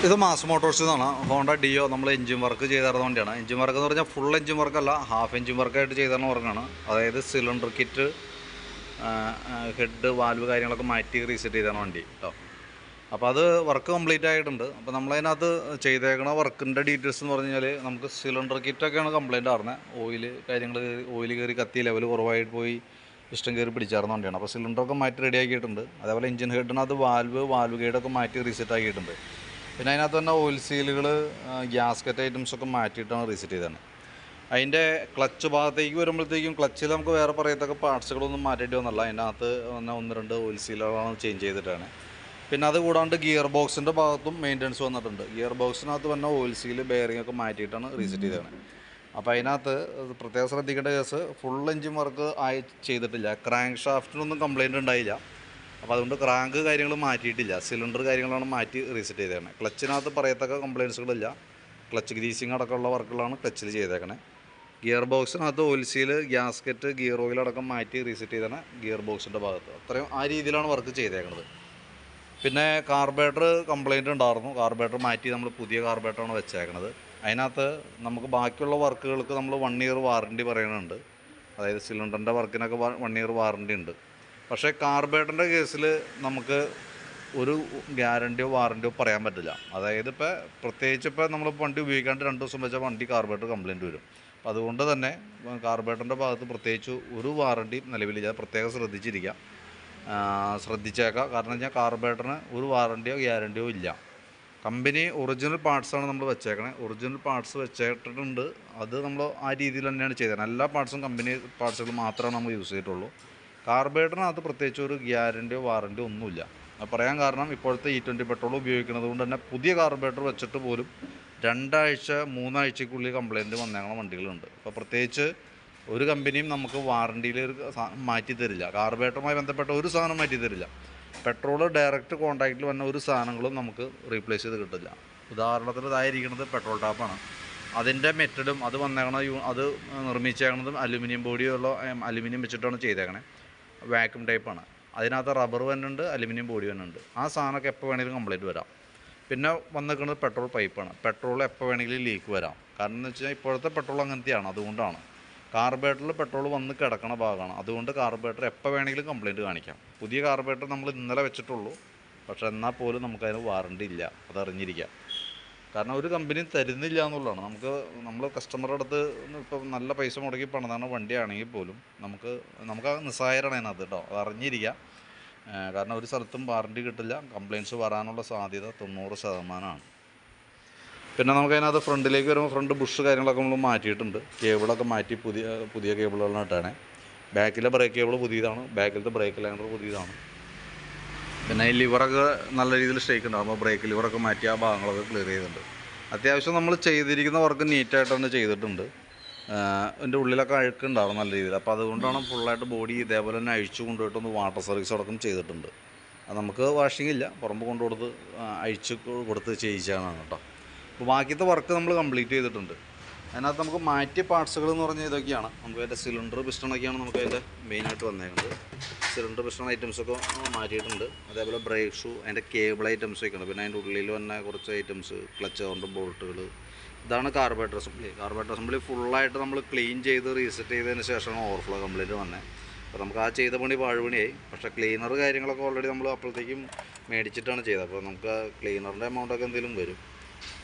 ഇത് മാസ് മോട്ടോഴ്സിൽ നിന്നാണ്. Honda deo നമ്മൾ എഞ്ചിൻ വർക്ക് ചെയ്തിരുന്ന വണ്ടിയാണ്. എഞ്ചിൻ വർക്ക് എന്ന് പറഞ്ഞാൽ ഫുൾ എഞ്ചിൻ വർക്കല്ല, ഹാഫ് എഞ്ചിൻ വർക്കായിട്ട് ചെയ്തിരുന്ന വർക്കാണ്. അതായത് സിലിണ്ടർ കിറ്റ്, ഹെഡ്, വാൽവ് കാര്യങ്ങളൊക്കെ മാറ്റി റീസെറ്റ് ചെയ്തിരുന്ന വണ്ടി കേട്ടോ. അപ്പോൾ അത് വർക്ക് കംപ്ലീറ്റ് ആയിട്ടുണ്ട്. അപ്പോൾ നമ്മളതിനകത്ത് ചെയ്തേക്കണ വർക്കിൻ്റെ ഡീറ്റെയിൽസ് എന്ന് പറഞ്ഞു കഴിഞ്ഞാൽ നമുക്ക് സിലിണ്ടർ കിറ്റൊക്കെയാണ് കംപ്ലയിൻ്റ് ആയിരുന്നത്. ഓയിൽ കയറി കത്തി ലെവൽ കുറവായിട്ട് പോയി ഇഷ്ടം കയറി പിടിച്ചായിരുന്ന വണ്ടിയാണ്. അപ്പോൾ സിലിണ്ടറൊക്കെ മാറ്റി റെഡി ആക്കിയിട്ടുണ്ട്. അതേപോലെ എഞ്ചിൻ ഹെഡിനകത്ത് വാൽവ് ഗൈഡൊക്കെ മാറ്റി റീസെറ്റ് ആക്കിയിട്ടുണ്ട്. പിന്നെ അതിനകത്ത് തന്നെ ഓയിൽ സീലുകൾ, ഗ്യാസ്കറ്റ് ഐറ്റംസൊക്കെ മാറ്റിയിട്ടാണ് റീസെറ്റ് ചെയ്തത്. അതിൻ്റെ ക്ലച്ച് ഭാഗത്തേക്ക് വരുമ്പോഴത്തേക്കും ക്ലച്ചിൽ നമുക്ക് വേറെ പറയത്തക്ക പാർട്സുകളൊന്നും മാറ്റിയിട്ട് വന്നല്ല. അതിനകത്ത് തന്നെ 1-2 ഓയിൽ സീലുകളാണ് ചേഞ്ച് ചെയ്തിട്ടാണ്. പിന്നെ അത് കൂടാണ്ട് ഗിയർ ബോക്സിൻ്റെ ഭാഗത്തും മെയിൻ്റനൻസ് വന്നിട്ടുണ്ട്. ഗിയർ ബോക്സിനകത്ത് തന്നെ ഓയിൽ സീല്, ബെയറിംഗ് ഒക്കെ മാറ്റിയിട്ടാണ് റീസെറ്റ് ചെയ്തത്. അപ്പോൾ അതിനകത്ത് പ്രത്യേകം ശ്രദ്ധിക്കേണ്ട കേസ്, ഫുൾ എഞ്ചിൻ വർക്ക് ചെയ്തിട്ടില്ല. ക്രാങ്ക് ഷാഫ്റ്റിനൊന്നും കംപ്ലയിൻറ്റ് ഉണ്ടായില്ല. അപ്പോൾ അതുകൊണ്ട് ക്രാങ്ക് കാര്യങ്ങൾ മാറ്റിയിട്ടില്ല. സിലിണ്ടർ കാര്യങ്ങളാണ് മാറ്റി റീസെറ്റ് ചെയ്തേക്കണേ. ക്ലച്ചിനകത്ത് പറയത്തക്ക കംപ്ലയിൻസുകളില്ല. ക്ലച്ച് ഗ്രീസിങ് അടക്കമുള്ള വർക്കുകളാണ് ക്ലച്ചിൽ ചെയ്തേക്കണേ. ഗിയർ ബോക്സിനകത്ത് oil seal, gasket, gear oil അടക്കം മാറ്റി റീസെറ്റ് ചെയ്തേക്കണേ ഗിയർ ബോക്സിൻ്റെ ഭാഗത്ത്. അത്രയും ആ രീതിയിലാണ് വർക്ക് ചെയ്തേക്കണത്. പിന്നെ കാർബേറ്റർ കംപ്ലയിൻറ്റ് ഉണ്ടായിരുന്നു. കാർബേറ്റർ മാറ്റി നമ്മൾ പുതിയ കാർബേറ്ററാണ് വെച്ചേക്കണത്. അതിനകത്ത് നമുക്ക് ബാക്കിയുള്ള വർക്കുകൾക്ക് നമ്മൾ 1 ഇയർ വാറണ്ടി പറയുന്നുണ്ട്. അതായത് സിലിണ്ടറിൻ്റെ വർക്കിനൊക്കെ 1 ഇയർ വാറണ്ടി ഉണ്ട്. പക്ഷേ കാർബേറ്ററിൻ്റെ കേസിൽ നമുക്ക് ഒരു ഗ്യാരണ്ടിയോ വാറണ്ടിയോ പറയാൻ പറ്റില്ല. അതായത് പ്രത്യേകിച്ച് നമ്മൾ വണ്ടി ഉപയോഗിക്കാണ്ട് 2 ദിവസം വെച്ചാൽ വണ്ടി കാർബേറ്റർ കംപ്ലയിൻറ്റ് വരും. അപ്പോൾ അതുകൊണ്ട് തന്നെ കാർബേറ്ററിൻ്റെ ഭാഗത്ത് പ്രത്യേകിച്ച് ഒരു വാറണ്ടിയും നിലവിലില്ല. പ്രത്യേകം ശ്രദ്ധിച്ചേക്കാം. കാരണം വെച്ചാൽ കാർബേറ്ററിന് ഒരു വാറണ്ടിയോ ഗ്യാരണ്ടിയോ ഇല്ല. കമ്പനി ഒറിജിനൽ പാർട്സാണ് നമ്മൾ വെച്ചേക്കണേ. ഒറിജിനൽ പാർട്സ് വെച്ചിട്ടുണ്ട്. അത് നമ്മൾ ആ രീതിയിൽ തന്നെയാണ് ചെയ്തത്. എല്ലാ പാർട്സും കമ്പനി പാർട്സുകൾ മാത്രമേ നമ്മൾ യൂസ് ചെയ്തിട്ടുള്ളൂ. കാർബേറ്ററിനകത്ത് പ്രത്യേകിച്ച് ഒരു ഗ്യാരണ്ടിയോ വാറണ്ടിയോ ഒന്നുമില്ല. അത് പറയാൻ കാരണം ഇപ്പോഴത്തെ E20 പെട്രോൾ ഉപയോഗിക്കുന്നത് കൊണ്ട് തന്നെ പുതിയ കാർബേറ്റർ വെച്ചിട്ട് പോലും 2 ആഴ്ച 3 ആഴ്ചയ്ക്കുള്ളിൽ കംപ്ലയിൻറ്റ് വന്നേക്കണ വണ്ടികളുണ്ട്. അപ്പോൾ പ്രത്യേകിച്ച് ഒരു കമ്പനിയും നമുക്ക് വാറണ്ടിയിൽ മാറ്റി തരില്ല. കാർബേറ്ററുമായി ബന്ധപ്പെട്ട ഒരു സാധനം മാറ്റി തരില്ല. പെട്രോൾ ഡയറക്റ്റ് കോൺടാക്റ്റിൽ വന്ന ഒരു സാധനങ്ങളും നമുക്ക് റീപ്ലേസ് ചെയ്ത് കിട്ടില്ല. ഉദാഹരണത്തിന് ഇതായിരിക്കുന്നത് പെട്രോൾ ടാപ്പാണ്. അതിൻ്റെ മെറ്റഡും അത് അത് നിർമ്മിച്ചേക്കണതും അലുമിനിയം അലുമിനിയം വെച്ചിട്ടാണ് ചെയ്തേക്കണേ. വാക്യൂം ടൈപ്പാണ്. അതിനകത്ത് റബ്ബർ വന്നുണ്ട്, അലുമിനിയം ബോഡി വന്നുണ്ട്. ആ സാധനമൊക്കെ എപ്പോൾ വേണമെങ്കിലും കംപ്ലയിൻറ്റ് വരാം. പിന്നെ വന്നിരിക്കുന്നത് പെട്രോൾ പൈപ്പാണ്. പെട്രോൾ എപ്പോൾ വേണമെങ്കിലും ലീക്ക് വരാം. കാരണം എന്ന് വെച്ചാൽ ഇപ്പോഴത്തെ പെട്രോൾ അങ്ങനത്തെയാണ്. അതുകൊണ്ടാണ് കാർബേറ്ററിൽ പെട്രോൾ വന്ന് കിടക്കണ ഭാഗമാണ്. അതുകൊണ്ട് കാർബേറ്റർ എപ്പോൾ വേണമെങ്കിലും കംപ്ലയിൻറ്റ് കാണിക്കാം. പുതിയ കാർബേറ്റർ നമ്മൾ ഇന്നലെ വെച്ചിട്ടുള്ളൂ. പക്ഷേ എന്നാൽ പോലും നമുക്കതിന് വാറണ്ടി ഇല്ല. അതറിഞ്ഞിരിക്കാം. കാരണം ഒരു കമ്പനി തരുന്നില്ല എന്നുള്ളതാണ്. നമ്മൾ കസ്റ്റമറുടെ അടുത്ത് ഇപ്പോൾ നല്ല പൈസ മുടക്കി പണിതാണ് വണ്ടിയാണെങ്കിൽ പോലും നമുക്ക് നിസ്സായരാണ് അതിനകത്ത് കേട്ടോ. അത് അറിഞ്ഞിരിക്കുക. കാരണം ഒരു സ്ഥലത്തും വാറണ്ടി കിട്ടില്ല. കംപ്ലയിൻറ്റ്സ് വരാനുള്ള സാധ്യത 90%. പിന്നെ നമുക്കതിനകത്ത് ഫ്രണ്ടിലേക്ക് വരുമ്പോൾ ഫ്രണ്ട് ബുഷ് കാര്യങ്ങളൊക്കെ നമ്മൾ മാറ്റിയിട്ടുണ്ട്. കേബിളൊക്കെ മാറ്റി പുതിയ കേബിളുകളാണ് ഇട്ടാണ്. ബാക്കിലെ ബ്രേക്ക് കേബിൾ പുതിയതാണ്. ബാക്കിലത്തെ ബ്രേക്ക് ലൈനർ പുതിയതാണ്. പിന്നെ ഈ ലിവറൊക്കെ നല്ല രീതിയിൽ സ്റ്റേക്ക് ഉണ്ടാകും. അപ്പോൾ ബ്രേക്ക് ലിവറൊക്കെ മാറ്റി ആ ഭാഗങ്ങളൊക്കെ ക്ലിയർ ചെയ്തിട്ടുണ്ട്. അത്യാവശ്യം നമ്മൾ ചെയ്തിരിക്കുന്ന വർക്ക് നീറ്റായിട്ട് തന്നെ ചെയ്തിട്ടുണ്ട്. എൻ്റെ ഉള്ളിലൊക്കെ അഴുക്കുണ്ടാവും നല്ല രീതിയിൽ. അപ്പോൾ അതുകൊണ്ടാണ് ഫുള്ളായിട്ട് ബോഡി ഇതേപോലെ തന്നെ അഴിച്ചു കൊണ്ടുപോയിട്ടൊന്ന് വാട്ടർ സർവീസ് അടക്കം ചെയ്തിട്ടുണ്ട്. അത് നമുക്ക് വാഷിംഗ് ഇല്ല, പുറമ്പ് കൊണ്ടുകൊടുത്ത് അഴിച്ച് കൊടുത്ത് ചെയ്യിച്ചാണ് കേട്ടോ. അപ്പോൾ ബാക്കിയത്തെ വർക്ക് നമ്മൾ കംപ്ലീറ്റ് ചെയ്തിട്ടുണ്ട്. അതിനകത്ത് നമുക്ക് മാറ്റിയ പാർട്സുകൾ എന്ന് പറഞ്ഞാൽ ഇതൊക്കെയാണ്. നമുക്ക് അതിൻ്റെ സിലിണ്ടർ പിസ്റ്റണൊക്കെയാണ് നമുക്ക് അതിൻ്റെ മെയിനായിട്ട് വന്നേക്കുന്നത്. സിലിണ്ടർ പിസ്റ്റൺ ഐറ്റംസൊക്കെ മാറ്റിയിട്ടുണ്ട്. അതേപോലെ ബ്രേക്ക് ഷൂ, അതിൻ്റെ കേബിൾ ഐറ്റംസൊക്കെയാണ്. പിന്നെ അതിൻ്റെ ഉള്ളിൽ വന്ന കുറച്ച് ഐറ്റംസ്, ക്ലച്ച് കൗണ്ട്, ബോൾട്ടുകൾ. ഇതാണ് കാർബേറ്റർ അസംബ്ലി. കാർബേറ്റർ അസംബ്ലി ഫുള്ളായിട്ട് നമ്മൾ ക്ലീൻ ചെയ്ത് റീസെറ്റ് ചെയ്തതിന് ശേഷമാണ് ഓവർഫ്ലോ കംപ്ലീറ്റ് വന്നത്. അപ്പോൾ നമുക്ക് ആ ചെയ്ത പണി പാഴ്പണിയായി. പക്ഷേ ക്ലീനർ കാര്യങ്ങളൊക്കെ ഓൾറെഡി നമ്മൾ അപ്പോഴത്തേക്കും മേടിച്ചിട്ടാണ് ചെയ്തത്. അപ്പോൾ നമുക്ക് ക്ലീനറിൻ്റെ എമൗണ്ടൊക്കെ എന്തെങ്കിലും വരും.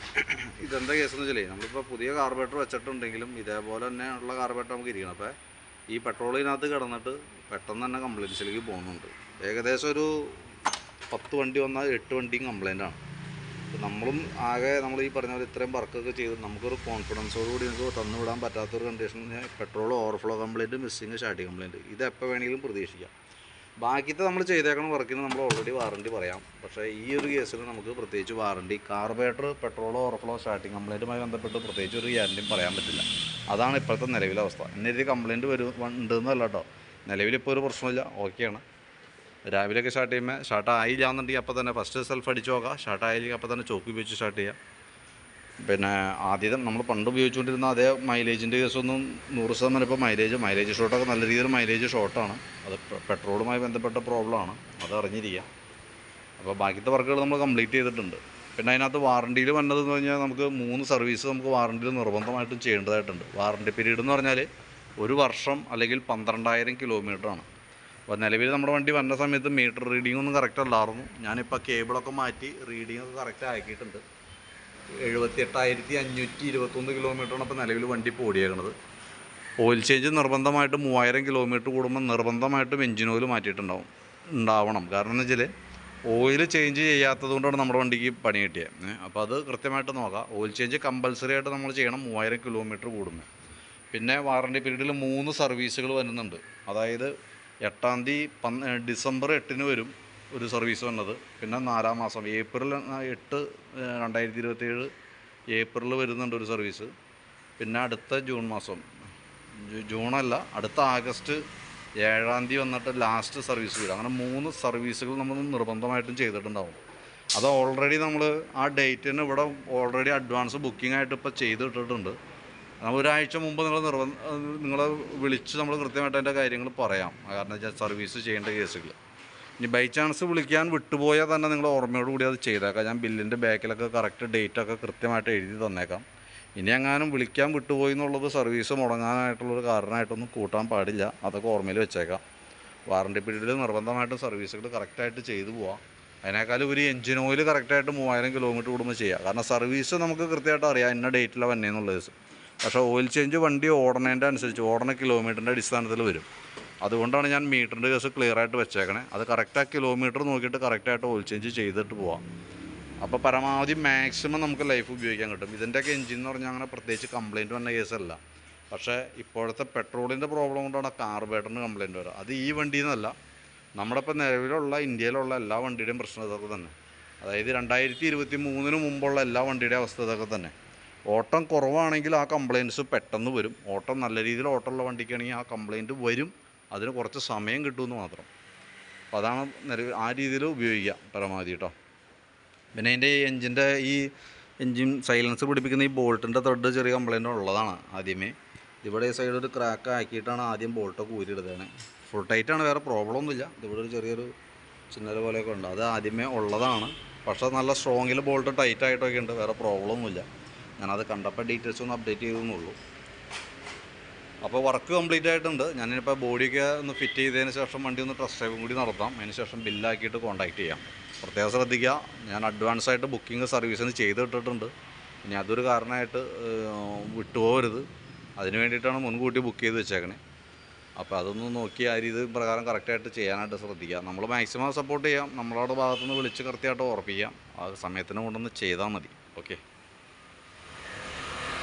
ഇതെന്താ കേസെന്ന് വെച്ചാൽ നമ്മളിപ്പോൾ പുതിയ കാർബേറ്റർ വെച്ചിട്ടുണ്ടെങ്കിലും ഇതേപോലെ തന്നെ ഉള്ള കാർബേറ്റർ നമുക്ക് ഇരിക്കണം. അപ്പോൾ ഈ പെട്രോളിനകത്ത് കിടന്നിട്ട് പെട്ടെന്ന് തന്നെ കംപ്ലയിൻറ്റ്സിലേക്ക് പോകുന്നുണ്ട്. ഏകദേശം ഒരു 10 വണ്ടി വന്നാൽ 8 വണ്ടിയും കംപ്ലയിൻ്റാണ്. അപ്പോൾ നമ്മൾ ഈ പറഞ്ഞ പോലെ ഇത്രയും വർക്കൊക്കെ ചെയ്ത് നമുക്കൊരു കോൺഫിഡൻസോടുകൂടി നമുക്ക് തന്നുവിടാൻ പറ്റാത്തൊരു കണ്ടീഷനിൽ petrol overflow complaint, missing, starting complaint ഇത് എപ്പോൾ വേണമെങ്കിലും പ്രതീക്ഷിക്കാം. ബാക്കിത്തെ നമ്മൾ ചെയ്തേക്കുന്ന വർക്കിന് നമ്മൾ ഓൾറെഡി വാറണ്ടി പറയാം. പക്ഷേ ഈ ഒരു കേസിൽ നമുക്ക് പ്രത്യേകിച്ച് warranty, carburettor, petrol overflow, starting കംപ്ലയിൻറ്റുമായി ബന്ധപ്പെട്ട് പ്രത്യേകിച്ച് ഒരു ഗ്യാരണ്ടിയും പറയാൻ പറ്റില്ല. അതാണ് ഇപ്പോഴത്തെ നിലവിലെ അവസ്ഥ. ഇന്നൊരു കംപ്ലയിൻറ്റ് ഉണ്ടെന്നല്ല കേട്ടോ. നിലവിലിപ്പോൾ ഒരു പ്രശ്നമില്ല, ഓക്കെയാണ്. രാവിലെയൊക്കെ സ്റ്റാർട്ട് ആയില്ല എന്നുണ്ടെങ്കിൽ അപ്പോൾ തന്നെ ഫസ്റ്റ് സെൽഫ് അടിച്ച് നോക്കാം. സ്റ്റാർട്ട് ആയില്ലെങ്കിൽ അപ്പോൾ തന്നെ ചോക്ക് ഉപയോഗിച്ച് സ്റ്റാർട്ട് ചെയ്യാം. പിന്നെ ആദ്യം നമ്മൾ പണ്ട് ഉപയോഗിച്ചുകൊണ്ടിരുന്ന അതേ മൈലേജിൻ്റെ കേസൊന്നും 100% ഇപ്പോൾ മൈലേജ് ഷോട്ടൊക്കെ നല്ല രീതിയിൽ മൈലേജ് ഷോട്ടാണ്. അത് പെട്രോളുമായി ബന്ധപ്പെട്ട പ്രോബ്ലമാണ്. അത് അറിഞ്ഞിരിക്കുക. അപ്പോൾ ബാക്കിയത്തെ വർക്കുകൾ നമ്മൾ കംപ്ലീറ്റ് ചെയ്തിട്ടുണ്ട്. പിന്നെ അതിനകത്ത് വാറണ്ടിയിൽ വന്നതെന്ന് പറഞ്ഞാൽ നമുക്ക് 3 സർവീസ് നമുക്ക് വാറണ്ടിയിൽ നിർബന്ധമായിട്ടും ചെയ്യേണ്ടതായിട്ടുണ്ട്. വാറണ്ടി പീരീഡ് എന്ന് പറഞ്ഞാൽ 1 വർഷം അല്ലെങ്കിൽ 12,000 കിലോമീറ്ററാണ്. അപ്പോൾ നിലവിൽ നമ്മുടെ വണ്ടി വന്ന സമയത്ത് മീറ്റർ റീഡിംഗ് ഒന്നും കറക്റ്റ് അല്ലായിരുന്നു. ഞാനിപ്പോൾ കേബിളൊക്കെ മാറ്റി റീഡിംഗ് ഒക്കെ കറക്റ്റ് ആക്കിയിട്ടുണ്ട്. 78,521 കിലോമീറ്ററാണ് ഇപ്പോൾ നിലവിൽ വണ്ടി ഇപ്പോൾ ഓടിയേക്കുന്നത്. ഓയിൽ ചേഞ്ച് നിർബന്ധമായിട്ട് 3000 കിലോമീറ്റർ കൂടുമ്പോൾ നിർബന്ധമായിട്ടും എഞ്ചിൻ ഓയിൽ ഉണ്ടാവണം. കാരണം എന്ന് വെച്ചാൽ ഓയിൽ ചേഞ്ച് ചെയ്യാത്തത് കൊണ്ടാണ് നമ്മുടെ വണ്ടിക്ക് പണി കിട്ടിയത്. അപ്പോൾ അത് കൃത്യമായിട്ട് നോക്കാം. ഓയിൽ ചേഞ്ച് കമ്പൽസറി ആയിട്ട് നമ്മൾ ചെയ്യണം 3000 കിലോമീറ്റർ കൂടുമ്പോൾ. പിന്നെ വാറണ്ടി പീരീഡിൽ 3 സർവീസുകൾ വരുന്നുണ്ട്. അതായത് 8-ാം തീയതി ഡിസംബർ 8-ന് വരും ഒരു സർവീസ് വന്നത്. പിന്നെ 4-ാം മാസം ഏപ്രിൽ 8 2027 ഏപ്രിൽ വരുന്നുണ്ട് ഒരു സർവീസ്. പിന്നെ അടുത്ത ജൂൺ മാസം ജൂണല്ല അടുത്ത ആഗസ്റ്റ് 7-ാം തീയതി വന്നിട്ട് ലാസ്റ്റ് സർവീസ് വരും. അങ്ങനെ 3 സർവീസുകൾ നമ്മൾ നിർബന്ധമായിട്ടും ചെയ്തിട്ടുണ്ടാവും. അത് ഓൾറെഡി നമ്മൾ ആ ഡേറ്റിന് ഇവിടെ ഓൾറെഡി അഡ്വാൻസ് ബുക്കിംഗ് ആയിട്ട് ഇപ്പോൾ ചെയ്തിട്ടിട്ടുണ്ട്. ഒരാഴ്ച മുമ്പ് നിങ്ങളെ വിളിച്ച് നമ്മൾ കൃത്യമായിട്ട് അതിൻ്റെ കാര്യങ്ങൾ പറയാം. കാരണം വെച്ചാൽ സർവീസ് ചെയ്യേണ്ട കേസുകൾ. ഇനി ബൈ ചാൻസ് വിളിക്കാൻ വിട്ടുപോയാൽ തന്നെ നിങ്ങൾ ഓർമ്മയോട് കൂടി അത് ചെയ്തേക്കാം. ഞാൻ ബില്ലിൻ്റെ ബാക്കിലൊക്കെ കറക്റ്റ് ഡേറ്റൊക്കെ കൃത്യമായിട്ട് എഴുതി തന്നേക്കാം. ഇനി എങ്ങാനും വിളിക്കാൻ വിട്ടുപോയി എന്നുള്ളത് സർവീസ് മുടങ്ങാനായിട്ടുള്ളൊരു കാരണമായിട്ടൊന്നും കൂട്ടാൻ പാടില്ല. അതൊക്കെ ഓർമ്മയിൽ വെച്ചേക്കാം. വാറണ്ടി പീരീഡിൽ നിർബന്ധമായിട്ടും സർവീസുകൾ കറക്റ്റായിട്ട് ചെയ്തു പോവാം. അതിനേക്കാളും ഒരു എഞ്ചിൻ ഓയിൽ കറക്റ്റായിട്ട് 3000 കിലോമീറ്റർ കൂടുമ്പോൾ ചെയ്യുക. കാരണം സർവീസ് നമുക്ക് കൃത്യമായിട്ട് അറിയാം ഇന്ന ഡേറ്റിലാണ് വന്നേന്നുള്ളത്. പക്ഷേ ഓയിൽ ചേഞ്ച് വണ്ടി ഓടണേൻ്റെ അനുസരിച്ച് ഓടണ കിലോമീറ്ററിൻ്റെ അടിസ്ഥാനത്തിൽ വരും. അതുകൊണ്ടാണ് ഞാൻ മീറ്ററിൻ്റെ കേസ് ക്ലിയർ ആയിട്ട് വെച്ചേക്കണേ. അത് കറക്റ്റ് ആ കിലോമീറ്റർ നോക്കിയിട്ട് കറക്റ്റായിട്ട് ഓയിൽ ചേഞ്ച് ചെയ്തിട്ട് പോവാം. അപ്പോൾ പരമാവധി മാക്സിമം നമുക്ക് ലൈഫ് ഉപയോഗിക്കാൻ കിട്ടും. ഇതിൻ്റെയൊക്കെ എഞ്ചിൻ എന്ന് പറഞ്ഞാൽ അങ്ങനെ പ്രത്യേകിച്ച് കംപ്ലയിൻറ്റ് വന്ന കേസല്ല. പക്ഷേ ഇപ്പോഴത്തെ പെട്രോളിൻ്റെ പ്രോബ്ലം കൊണ്ടാണ് കാർബറേറ്ററിന് കംപ്ലയിൻറ്റ് വരിക. അത് ഈ വണ്ടിയിൽ നിന്നല്ല, നമ്മുടെ ഇപ്പോൾ നിലവിലുള്ള ഇന്ത്യയിലുള്ള എല്ലാ വണ്ടിയുടെയും പ്രശ്നം ഇതൊക്കെ തന്നെ. അതായത് 2023-ന് മുമ്പുള്ള എല്ലാ വണ്ടിയുടെയും അവസ്ഥ ഇതൊക്കെ തന്നെ. ഓട്ടം കുറവാണെങ്കിൽ ആ കംപ്ലയിൻറ്റ്സ് പെട്ടെന്ന് വരും. ഓട്ടം നല്ല രീതിയിൽ ഓട്ടമുള്ള വണ്ടിക്കാണെങ്കിൽ ആ കംപ്ലയിൻറ്റ് വരും. അതിന് കുറച്ച് സമയം കിട്ടുമെന്ന് മാത്രം. അപ്പോൾ അതാണ് ആ രീതിയിൽ ഉപയോഗിക്കുക പരമാവധി കേട്ടോ. പിന്നെ അതിൻ്റെ ഈ എൻജിൻ സൈലൻസ് പിടിപ്പിക്കുന്ന ഈ ബോൾട്ടിൻ്റെ ത്രെഡ് ചെറിയ കംപ്ലയിൻ്റ് ഉള്ളതാണ്. ആദ്യമേ ഇവിടെ ഈ സൈഡ് ഒരു ക്രാക്ക് ആക്കിയിട്ടാണ് ആദ്യം ബോൾട്ടൊക്കെ ഊരിയിടുന്നത്. ഫുൾ ടൈറ്റാണ്, വേറെ പ്രോബ്ലം ഒന്നുമില്ല. ഇവിടെ ഒരു ചെറിയൊരു ചിന്നൽ പോലെയൊക്കെ ഉണ്ട്, അത് ആദ്യമേ ഉള്ളതാണ്. പക്ഷേ നല്ല സ്ട്രോങ്ങിൽ ബോൾട്ട് ടൈറ്റായിട്ടൊക്കെ ഉണ്ട്, വേറെ പ്രോബ്ലം ഒന്നുമില്ല. ഞാനത് കണ്ടപ്പോൾ ഡീറ്റെയിൽസ് ഒന്ന് അപ്ഡേറ്റ് ചെയ്തെന്നുള്ളൂ. അപ്പോൾ വർക്ക് കംപ്ലീറ്റ് ആയിട്ടുണ്ട്. ഞാനിപ്പോൾ ബോഡിയൊക്കെ ഒന്ന് ഫിറ്റ് ചെയ്തതിന് ശേഷം വണ്ടി ഒന്ന് ടെസ്റ്റ് ഡ്രൈവും കൂടി നടത്താം. അതിന് ശേഷം ബില്ലാക്കിയിട്ട് കോൺടാക്റ്റ് ചെയ്യാം. പ്രത്യേകം ശ്രദ്ധിക്കുക, ഞാൻ അഡ്വാൻസായിട്ട് ബുക്കിംഗ് സർവീസിന് ചെയ്തിട്ടിട്ടുണ്ട്. ഇനി അതൊരു കാരണമായിട്ട് വിട്ടുപോകരുത്. അതിന് വേണ്ടിയിട്ടാണ് മുൻകൂട്ടി ബുക്ക് ചെയ്ത് വെച്ചേക്കണേ. അപ്പോൾ അതൊന്ന് നോക്കി ആ രീതി പ്രകാരം കറക്റ്റായിട്ട് ചെയ്യാനായിട്ട് ശ്രദ്ധിക്കുക. നമ്മൾ മാക്സിമം സപ്പോർട്ട് ചെയ്യാം. നമ്മളവിടെ ഭാഗത്തുനിന്ന് വിളിച്ച് കൃത്യമായിട്ട് ഉറപ്പിക്കാം. ആ സമയത്തിന് കൊണ്ടൊന്ന് ചെയ്താൽ മതി. ഓക്കെ.